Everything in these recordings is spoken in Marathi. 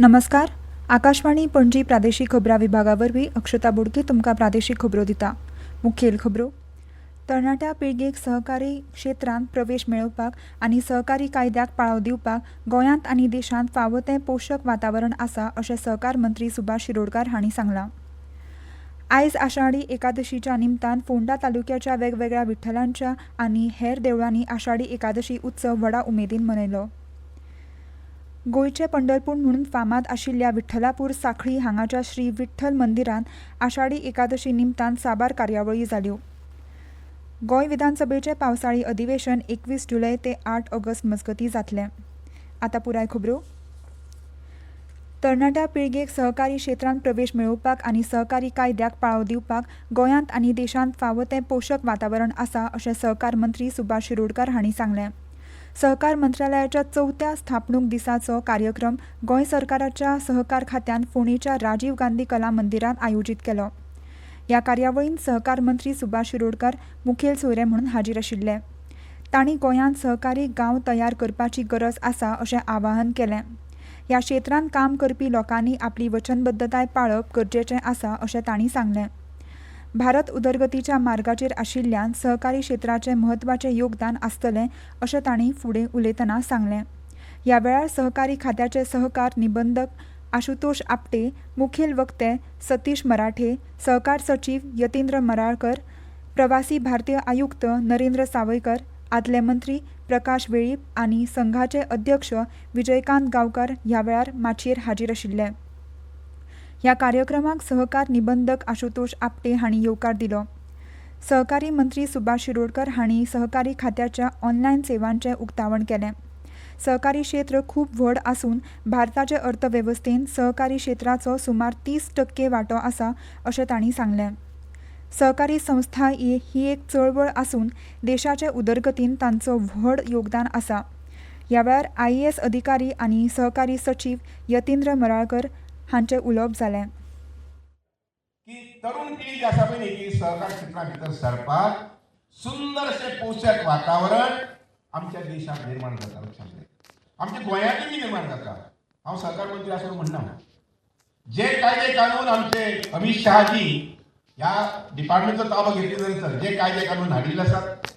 नमस्कार. आकाशवाणी पणजी प्रादेशीक खबरां विभागावरवीं अक्षता बोडके तुमकां प्रादेशीक खबरो दिता. मुखेल खबरो. तरणाट्या पिळगेक सहकारी क्षेत्रांत प्रवेश मेळोवपाक आनी सहकारी कायद्याक पाळो दिवपाक गोंयांत आनी देशांत फावो तें पोशक वातावरण आसा अशें सहकार मंत्री सुभाष शिरोडकार हांणी सांगलां. आयज आषाढी एकादशीच्या निमतान फोंडा तालुक्याच्या वेगवेगळ्या विठ्ठलांच्या आनी हेर देवळांनी आषाढी एकादशी उत्सव व्हडा उमेदीन मनयलो. गोंयचे पंढरपूर म्हणून फामाद आशिल्ल्या विठ्ठलापूर सांखळी हांगाच्या श्री विठ्ठल मंदिरांत आषाढी एकादशी निमतान साबार कार्यावळी जाल्यो. गोंय विधानसभेचें पावसाळी अधिवेशन 21 जुलय ते 8 ऑगस्ट मजगतीं जातलें. आतां पुराय खबरो. तरणाट्या पिळगेक सहकारी क्षेत्रांत प्रवेश मेळोवपाक आनी सहकारी कायद्याक पाळो दिवपाक गोंयांत आनी देशांत फावो तें पोशक वातावरण आसा अशें सहकार मंत्री सुभाष शिरोडकार हांणी सांगलें. सहकार मंत्रालयाच्या 4थ्या स्थापणूक दिसाचो कार्यक्रम गोंय सरकाराच्या सहकार खात्यान फोंडेच्या राजीव गांधी कला मंदिरांत आयोजीत केलो. ह्या कार्यावळींत सहकार मंत्री सुभाष शिरोडकार मुखेल सोयरे म्हणून हाजीर आशिल्ले. तांणी गोंयांत सहकारी गांव तयार करपाची गरज आसा अशें आवाहन केलें. ह्या क्षेत्रांत काम करपी लोकांनी आपली वचनबद्धताय पाळप गरजेचें आसा अशें तांणी सांगलें. भारत उदरगतीच्या मार्गाचेर आशिल्ल्यान सहकारी क्षेत्राचें म्हत्वाचें योगदान आसतलें अशें तांणी फुडें उलयतना सांगलें. ह्या वेळार सहकारी खात्याचे सहकार निबंधक आशुतोष आपटे, मुखेल वक्ते सतीश मराठे, सहकार सचीव यतींद्र मराळकर, प्रवासी भारतीय आयुक्त नरेंद्र सावयकर, आदले मंत्री प्रकाश वेळीप आनी संघाचे अध्यक्ष विजयकांत गांवकार ह्या वेळार माचयेर हाजीर आशिल्ले. ह्या कार्यक्रमाक सहकार निबंधक आशुतोष आपटे हांणी येवकार दिलो. सहकारी मंत्री सुभाष शिरोडकर हांणी सहकारी खात्याच्या ऑनलायन सेवांचें उक्तावण केलें. सहकारी क्षेत्र खूब व्हड आसून भारताचे अर्थवेवस्थेंत सहकारी क्षेत्राचो सुमार 30% वांटो आसा अशें तांणी सांगलें. सहकारी संस्था ही एक चळवळ आसून देशाचे उदरगतीन तांचो व्हड योगदान आसा. ह्या वेळार IAS अधिकारी आनी सहकारी सचीव यतींद्र मराळकर हांचें उलोवप जालें. की तरुण पिढी जी आसा पळय न्ही ती सहकार क्षेत्रा भितर सरपाक सुंदरशें पोशक वातावरण आमच्या देशात निर्माण जाता. लक्षात घे, आमच्या गोंयांतूय निर्माण जाता. हांव सहकार मंत्री आसून म्हणना, जे कायदे कानून आमचे अमित शहाजी ह्या डिपार्टमेंटचो ताबो घेतले नंतर जे कायदे कानून हाडिल्ले आसात,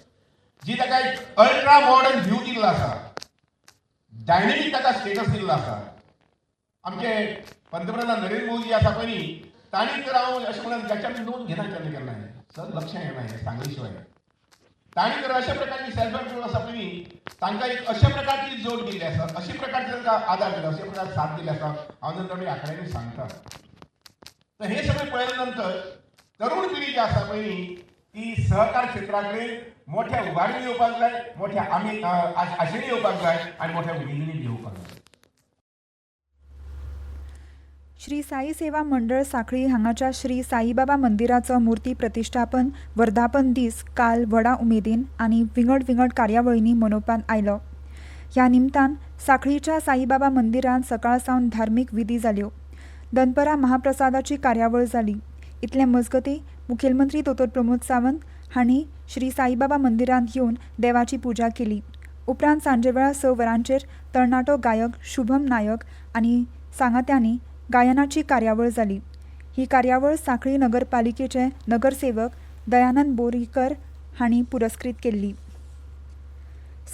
जी ताका एक अल्ट्रा मॉडर्न व्ह्यू दिल्लो आसा, डायनेमीक ताका स्टेटस दिल्लो आसा. आमचे पंतप्रधान नरेंद्र मोदी आसा पळय न्ही, तांणी तर हांव अशें म्हणून जाच्यान नोंद घेना केन्ना सर लक्ष येना हें सांगले शिवाय. तांणी तर अशा प्रकारची सेल्फ हेल्प ग्रुप आसा पळय न्ही, तांकां एक अशा प्रकारची जोड दिल्ली आसा, अशा प्रकारचे तांकां आदार दिला, अशा प्रकार साथ दिली आसा. हांव नंतर आंकड्यांनी सांगता. तर हे सगळें पळयल्या नंतर तरुण पिढी जी आसा पळय न्ही ती सहकार क्षेत्राकडे मोठ्या उभारणेन येवपाक जाय, मोठ्या आशेन येवपाक जाय आनी मोठ्या उमेदीन येवपाक जाय. श्री साई सेवा मंडळ सांखळी हांगाच्या श्री साईबाबा मंदिराचो मुर्ती प्रतिश्ठापन वर्धापन दीस काल व्हडा उमेदीन आनी विंगड विंगड कार्यावळींनी मनोवपाक आयलो. ह्या निमतान सांखळीच्या साईबाबा मंदिरांत सकाळ सावन धार्मीक विधी जाल्यो. दनपरां महाप्रसादाची कार्यावळ जाली. इतले मजगतीं मुखेलमंत्री दोतोर प्रमोद सावंत हांणी श्री साईबाबा मंदिरांत येवन देवाची पुजा केली. उपरांत सांजे वेळा 6 वरांचेर तरणाटो गायक शुभम नायक आनी सांगात्यांनी गायनाची कार्यावळ जाली. ही कार्यावळ सांखळी नगरपालिकेचे नगरसेवक दयानंद बोरीकर हांणी पुरस्कृत केल्ली.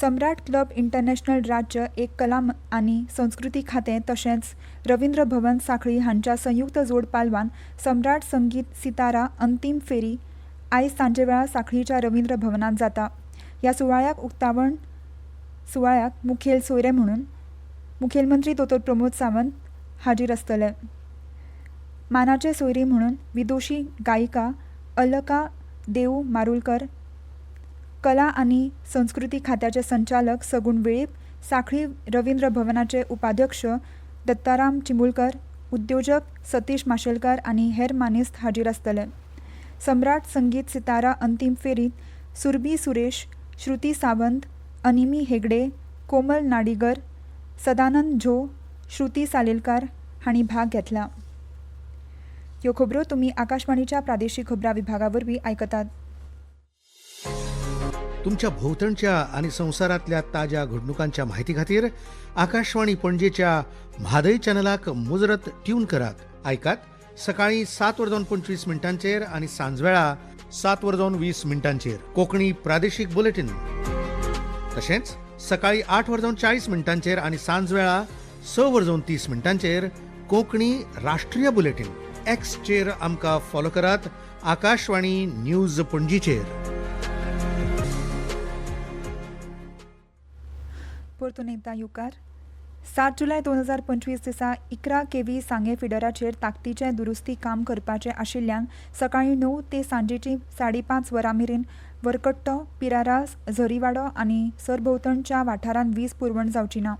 सम्राट क्लब इंटरनॅशनल राज्य एक कला आनी संस्कृती खातें तशेंच रवींद्र भवन सांखळी हांच्या संयुक्त जोड पालवान सम्राट संगीत सितारा अंतीम फेरी आयज सांजे वेळा सांखळीच्या रवींद्र भवनांत जाता. ह्या सुवाळ्याक उक्तावण सुवाळ्याक मुखेल सोयरे म्हणून मुखेलमंत्री दोतोर प्रमोद सावंत हाजीर आसतले. मानाचे सोयरी म्हणून विदुषी गायिका अलका देव मारुलकर, कला आनी संस्कृती खात्याचे संचालक सगुण वेळीप, सांखळी रवींद्र भवनाचे उपाध्यक्ष दत्ताराम चिमुलकर, उद्योजक सतीश माशेलकार आनी हेर मानेस्त हाजीर आसतले. सम्राट संगीत सितारा अंतीम फेरीत सुरभी सुरेश, श्रुती सावंत, अनिमी हेगडे, कोमल नाडिगर, सदानंद झो, श्रुती सालेलकार हांणी भाग घेतला. ह्यो खबरो तुमी आकाशवाणीच्या प्रादेशीक खबरां विभागा वरवीं आयकतात. तुमच्या भोवतणच्या आणि संवसारांतल्या ताज्या घडणुकांच्या म्हायती खातीर आकाशवाणी पणजेच्या म्हादय चॅनलाक मुजरत ट्यून करात. ऐकात सकाळी 7:25 आणि सांजवेळा 7:20 कोंकणी प्रादेशीक बुलेटिन. तशेंच सकाळी 8:40 आणि सांजवेळा 6:30 कोंकणी राष्ट्रीय बुलेटिन. एक्सचेर आमकां फॉलो करात. आकाशवाणी न्यूज पणजीचेर. परतून एकदा युकार 7 जुलय 2025 दिसा 11 केव्ही सांगे फिडराचेर ताकतीचें दुरुस्ती काम करपाचें आशिल्ल्यान सकाळीं 9 ते सांजेची 5:30 वरां मेरेन वरकट्टो, पिरारास, झरीवाडो आनी सरभोंवतणच्या वाठारांत वीज पुरवण जावची ना.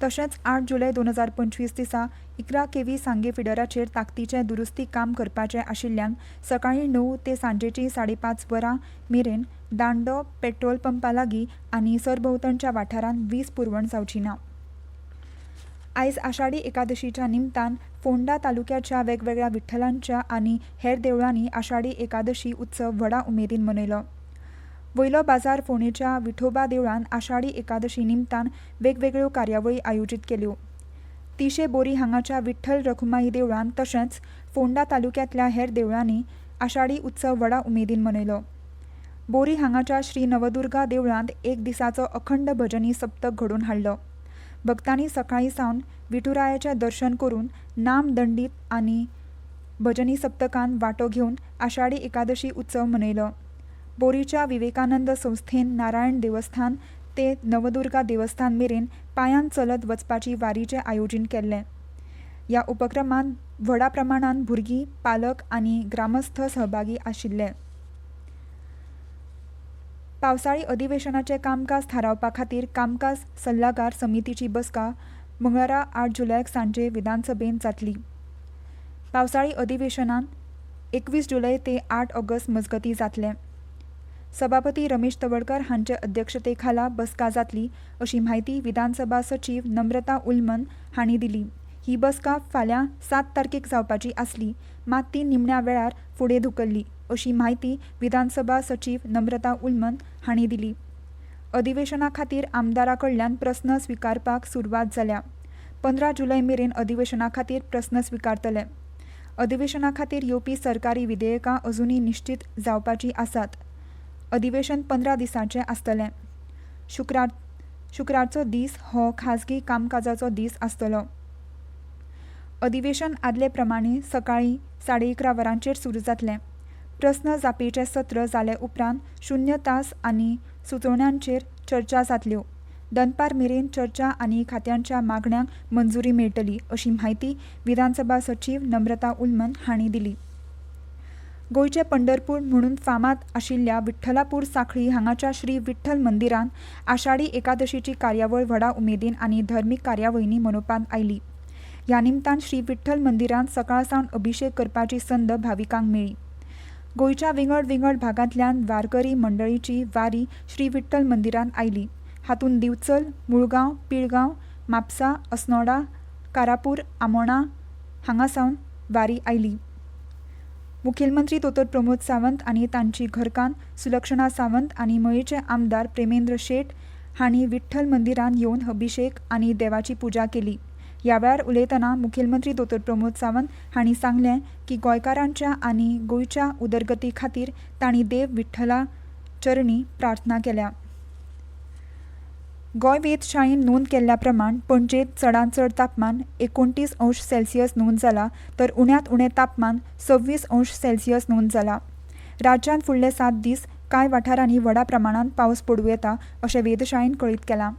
तशेंच 8 जुलय 2025 दिसा 11 केव्ही सांगे फिडराचेर ताकतीचें दुरुस्ती काम करपाचें आशिल्ल्यान सकाळीं 9 ते सांजेची 5:30 वरां मेरेन दांडो, पेट्रोल पंपा लागीं आनी सरभोंवतणच्या वाठारांत वीज पुरवण जावची ना. आयज आषाढी एकादशीच्या निमतान फोंडा तालुक्याच्या वेगवेगळ्या विठ्ठलांच्या आनी हेर देवळांनी आषाढी एकादशी उत्सव व्हडा उमेदीन मनयलो. वयलो बाजार फोंडेच्या विठोबा देवळान आषाढी एकादशी निमतान वेगवेगळ्यो कार्यावळी आयोजीत केल्यो. तिशे बोरी हांगाच्या विठ्ठल रखुमाई देवळान तशेंच फोंडा तालुक्यांतल्या हेर देवळांनी आषाढी उत्सव व्हडा उमेदीन मनयलो. बोरी हांगाच्या श्री नवदुर्गा देवळांत एक दिसाचो अखंड भजनी सप्तक घडोवन हाडलो. भक्तांनी सकाळी सावन विठुरायाचें दर्शन करून नाम दंडीत आनी भजनी सप्तकांत वांटो घेवन आषाढी एकादशी उत्सव मनयलो. बोरीच्या विवेकानंद संस्थेन नारायण देवस्थान ते नवदुर्गा देवस्थान मेरेन पांयान चलत वचपाची वारीचें आयोजन केल्लें. ह्या उपक्रमांत व्हडा प्रमाणांत भुरगीं, पालक आनी ग्रामस्थ सहभागी आशिल्ले. पावसाळी अधिवेशनाचें कामकाज थारावपा खातीर कामकाज सल्लागार समितीची बसका मंगळारा 8 जुलयाक सांजे विधानसभेंत जातली. पावसाळी अधिवेशनान 21 जुलय ते 8 ऑगस्ट मजगतीं जातलें. सभापती रमेश तवडकर हांचे अध्यक्षते खाला बसका जातली अशी म्हायती विधानसभा सचीव नम्रता उल्मन हांणी दिली. ही बसका फाल्यां 7 तारखेक जावपाची आसली, मात ती निमण्या वेळार फुडें धुकल्ली अशी म्हायती विधानसभा सचीव नम्रता उल्मन हांणी दिली. अधिवेशना खातीर आमदारां कडल्यान प्रस्न स्विकारपाक सुरवात जाल्या. 15 जुलय मेरेन अधिवेशना खातीर प्रस्न स्विकारतले. अधिवेशना खातीर येवपी सरकारी विधेयकां अजुनी निश्चित जावपाची आसात. अधिवेशन 15 दिसांचें आसतलें. शुक्रारचो दीस हो खाजगी कामकाजाचो दीस आसतलो. अधिवेशन आदले प्रमाणे सकाळीं 11:30 वरांचेर सुरू जातलें. प्रस्न जापेचें सत्र जाले उपरांत 0 तास आनी सुचोवण्यांचेर चर्चा जातल्यो. दनपार मेरेन चर्चा आनी खात्यांच्या मागण्यांक मंजुरी मेळटली अशी म्हायती विधानसभा सचीव नम्रता उल्मन हांणी दिली. गोंयचें पंढरपूर म्हणून फामाद आशिल्ल्या विठ्ठलापूर सांखळी हांगाच्या श्री विठ्ठल मंदिरांत आषाढी एकादशीची कार्यावळ व्हडा उमेदीन आनी धर्मीक कार्यावळींनी मनोवपांत आयली. ह्या निमतान श्री विठ्ठल मंदिरांत सकाळ सावन अभिशेक करपाची संद भाविकांक मेळ्ळी. गोंयच्या विंगड विंगड भागांतल्यान वारकरी मंडळीची वारी श्री विठ्ठल मंदिरांत आयली. हातूंत दिवचल, मुळगांव, पिळगांव, म्हापसा, अस्नोडा, कारापूर, आमोणा हांगासावन वारी आयली. मुखेलमंत्री दोतोर प्रमोद सावंत आनी तांची घरकान्न सुलक्षणा सावंत आनी मयेचे आमदार प्रेमेंद्र शेट हांणी विठ्ठल मंदिरांत येवन अभिशेक आनी देवाची पुजा केली. ह्या वेळार उलयतना मुखेलमंत्री दोतोर प्रमोद सावंत हांणी सांगलें की गोंयकारांच्या आनी गोंयच्या उदरगती खातीर तांणी देव विठ्ठला चरणी प्रार्थना केल्या. गोंय वेधशाळेन नोंद केल्ल्या प्रमाण पणजेंत चडांत चड तापमान 29°C नोंद जाला तर उण्यांत उणें तापमान 26°C नोंद जाला. राज्यांत फुडले 7 दीस कांय वाठारांनी व्हडा प्रमाणांत पावस पडूं येता अशें वेधशाळेन कळीत केलां.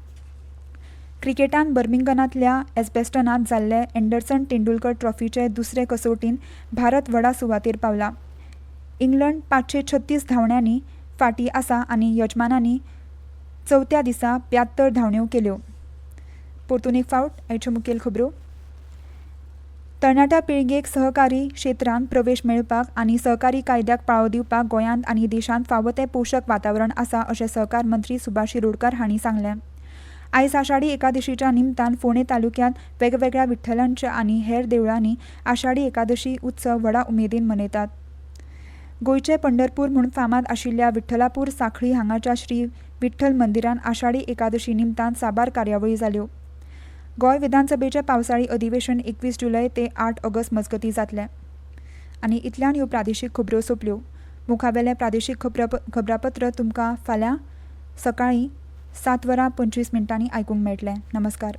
क्रिकेटांत बर्मिंगमांतल्या एजबॅस्टनांत जाल्ले एंडरसन तेंडुलकर ट्रॉफीचे दुसरे कसोटीन भारत व्हडा सुवातेर पावला. इंग्लंड 536 धांवड्यांनी फाटीं आसा आनी यजमानांनी चवथ्या दिसा 72 धांवड्यो केल्यो. परतून एक फावट आयच्यो मुखेल खबरो. तरणाट्या पिळगेक सहकारी क्षेत्रांत प्रवेश मेळपाक आनी सहकारी कायद्याक पाळो दिवपाक गोंयांत आनी देशांत फावो तें पोशक वातावरण आसा अशें सहकार मंत्री सुभाष शिरोडकार हांणी सांगलें. आयज आषाढी एकादशीच्या निमतान फोंडे तालुक्यांत वेगवेगळ्या विठ्ठलांच्या आनी हेर देवळांनी आषाढी एकादशी उत्सव व्हडा उमेदीन मनयतात. गोंयचे पंढरपूर म्हूण फामाद आशिल्ल्या विठ्ठलापूर सांखळी हांगाच्या श्री विठ्ठल मंदिरान आषाढी एकादशी निमतान साबार कार्यावळी जाल्यो. गोंय विधानसभेचें पावसाळी अधिवेशन 21 जुलय ते 8 ऑगस्ट मजगतीं जातलें. आनी इतल्यान ह्यो प्रादेशीक खबरो सोंपल्यो. मुखावेलें प्रादेशीक खबरापत्र तुमकां फाल्यां सकाळीं 7:25 आयकूंक मेळटलें. नमस्कार.